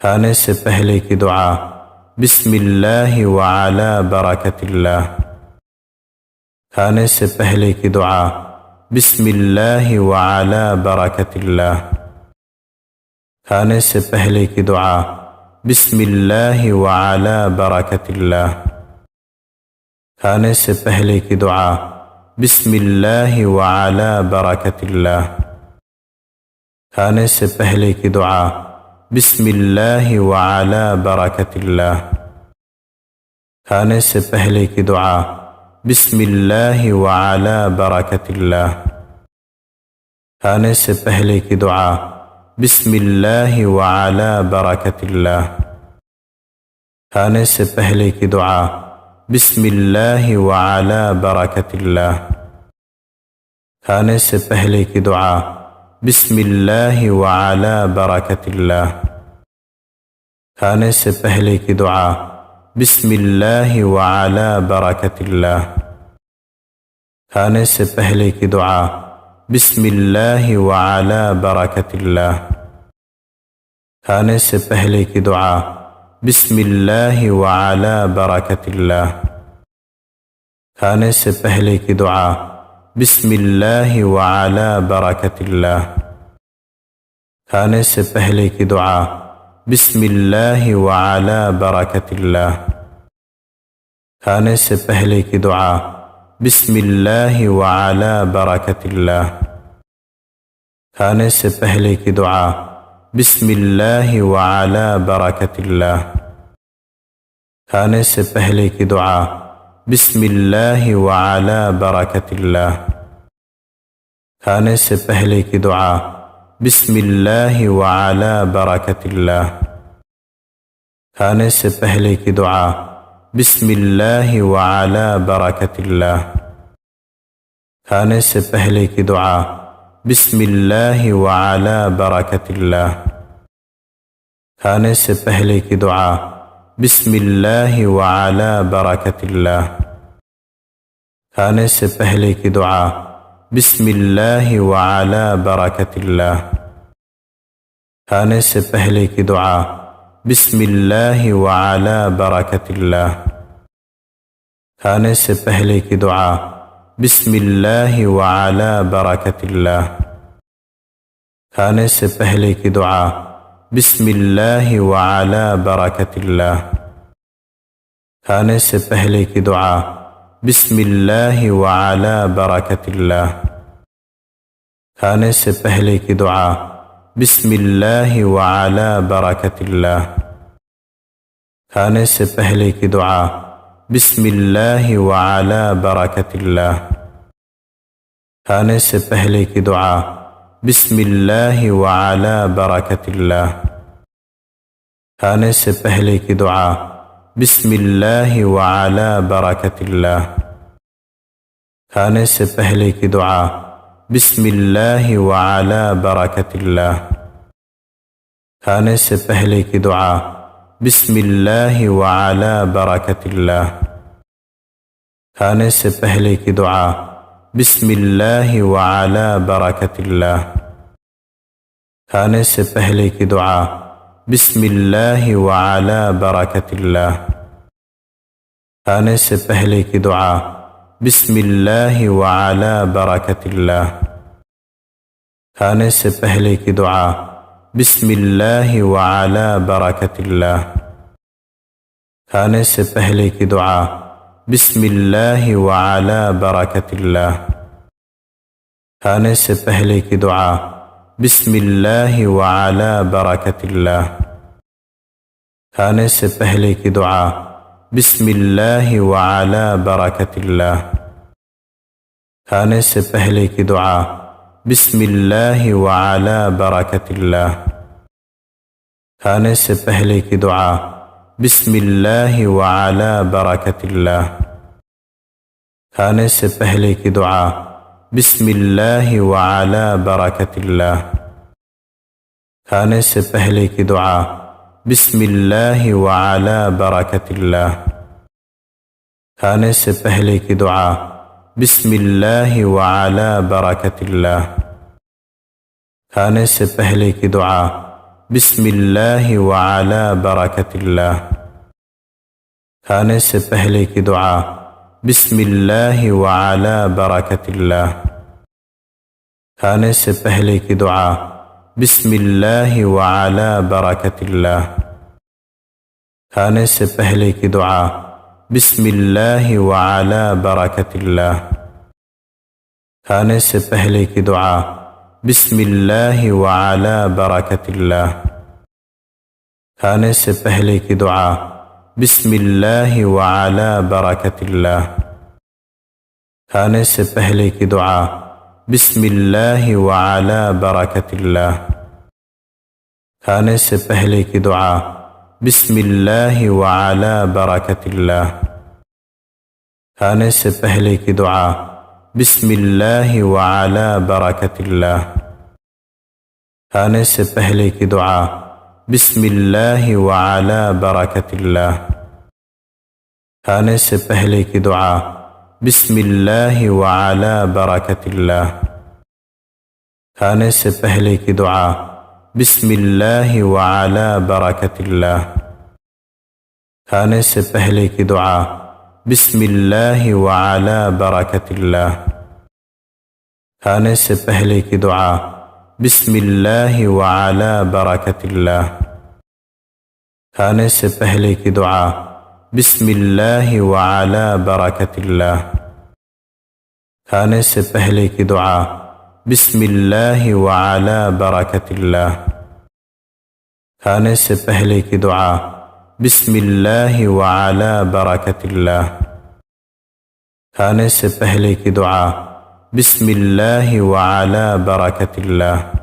کھانے سے پہلے کی دعا بسم اللہ وعلی برکت اللہ۔ کھانے سے پہلے کی دعا بسم اللہ وعلی برکت اللہ۔ کھانے سے پہلے کی دعا بسم اللہ وعلی برکت اللہ۔ کھانے سے پہلے کی دعا بسم اللہ وعلی برکت اللہ۔ کھانے سے پہلے کی دعا بسم اللہ وعلی برکت اللہ۔ کھانے سے پہلے کی دعا بسم اللہ وعلی برکت اللہ۔ کھانے سے پہلے کی دعا بسم اللہ وعلی برکت اللہ۔ کھانے سے پہلے کی دعا بسم اللہ وعلی برکت اللہ۔ کھانے سے پہلے کی دعا بسم اللہ وعلی برکت اللہ۔ کھانے سے پہلے کی دعا بسم اللہ وعلی برکت اللہ۔ کھانے سے پہلے کی دعا بسم اللہ وعلی برکت اللہ۔ کھانے سے پہلے کی دعا بسم اللہ وعلی برکت اللہ۔ کھانے سے پہلے کی دعا بسم اللہ وعلی برکت اللہ۔ کھانے سے پہلے کی دعا بسم اللہ وعلی برکت اللہ۔ کھانے سے پہلے کی دعا بسم اللہ وعلی برکت اللہ۔ کھانے سے پہلے کی دعا بسم اللہ وعلی برکت اللہ۔ کھانے سے پہلے کی دعا بسم اللہ وعلی برکت اللہ۔ کھانے سے پہلے کی دعا بسم اللہ وعلی برکت اللہ۔ کھانے سے پہلے کی دعا بسم اللہ وعلی برکت اللہ۔ کھانے سے پہلے کی دعا بسم اللہ وعلی برکت اللہ۔ کھانے سے پہلے کی دعا بسم اللہ وعلی برکت اللہ۔ کھانے سے پہلے کی دعا بسم اللہ وعلی برکت اللہ۔ کھانے سے پہلے کی دعا بسم اللہ وعلی برکت اللہ۔ کھانے سے پہلے کی دعا بسم اللہ وعلی برکت اللہ۔ کھانے سے پہلے کی دعا بسم اللہ وعلی برکت اللہ۔ کھانے سے پہلے کی دعا بسم اللہ وعلی برکت اللہ۔ کھانے سے پہلے کی دعا بسم اللہ وعلی برکت اللہ۔ کھانے سے پہلے کی دعا بسم اللہ وعلی برکت اللہ۔ کھانے سے پہلے کی دعا بسم اللہ وعلی برکت اللہ۔ کھانے سے پہلے کی دعا بسم اللہ وعلی برکت اللہ۔ کھانے سے پہلے کی دعا بسم اللہ وعلی برکت اللہ۔ کھانے سے پہلے کی دعا بسم اللہ وعلی برکت اللہ۔ کھانے سے پہلے کی دعا بسم اللہ وعلی برکت اللہ۔ کھانے سے پہلے کی دعا بسم اللہ وعلی برکت اللہ۔ کھانے سے پہلے کی دعا بسم اللہ وعلی برکت اللہ۔ کھانے سے پہلے کی دعا بسم اللہ وعلی برکت اللہ۔ کھانے سے پہلے کی دعا بسم اللہ وعلی برکت اللہ۔ کھانے سے پہلے کی دعا بسم اللہ وعلی برکت اللہ۔ کھانے سے پہلے کی دعا بسم اللہ وعلی برکت اللہ۔ کھانے سے پہلے کی دعا بسم اللہ وعلی برکت اللہ۔ کھانے سے پہلے کی دعا بسم اللہ وعلی برکت اللہ۔ کھانے سے پہلے کی دعا بسم اللہ وعلی برکت اللہ۔ کھانے سے پہلے کی دعا بسم اللہ وعلی برکت اللہ۔ کھانے سے پہلے کی دعا بسم اللہ وعلی برکت اللہ۔ کھانے سے پہلے کی دعا بسم اللہ وعلی برکت اللہ. کھانے سے پہلے کی دعا بسم اللہ وعلی برکت اللہ. کھانے سے پہلے کی دعا بسم اللہ وعلی برکت اللہ. کھانے سے پہلے کی دعا بسم اللہ وعلی برکت اللہ. کھانے سے پہلے کی دعا بسم اللہ وعلی برکت اللہ. کھانے سے پہلے کی دعا بسم اللہ وعلی برکت اللہ. کھانے سے پہلے کی دعا بسم اللہ وعلی برکت اللہ. کھانے سے پہلے کی دعا بسم اللہ وعلی برکت اللہ. کھانے سے پہلے کی دعا بسم اللہ وعلی برکت اللہ. کھانے سے پہلے کی دعا بسم اللہ وعلی برکت اللہ. کھانے سے پہلے کی دعا بسم اللہ وعلی برکت اللہ. کھانے سے پہلے کی دعا بسم اللہ وعلی برکت اللہ. کھانے سے پہلے کی دعا بسم اللہ وعلی برکت اللہ. کھانے سے پہلے کی دعا بسم اللہ وعلی برکت اللہ. کھانے سے پہلے کی دعا بسم اللہ وعلی برکت اللہ. کھانے سے پہلے کی دعا بسم اللہ وعلی برکت اللہ. کھانے سے پہلے کی دعا بسم اللہ وعلی برکت اللہ. کھانے سے پہلے کی دعا بسم اللہ وعلی برکت اللہ.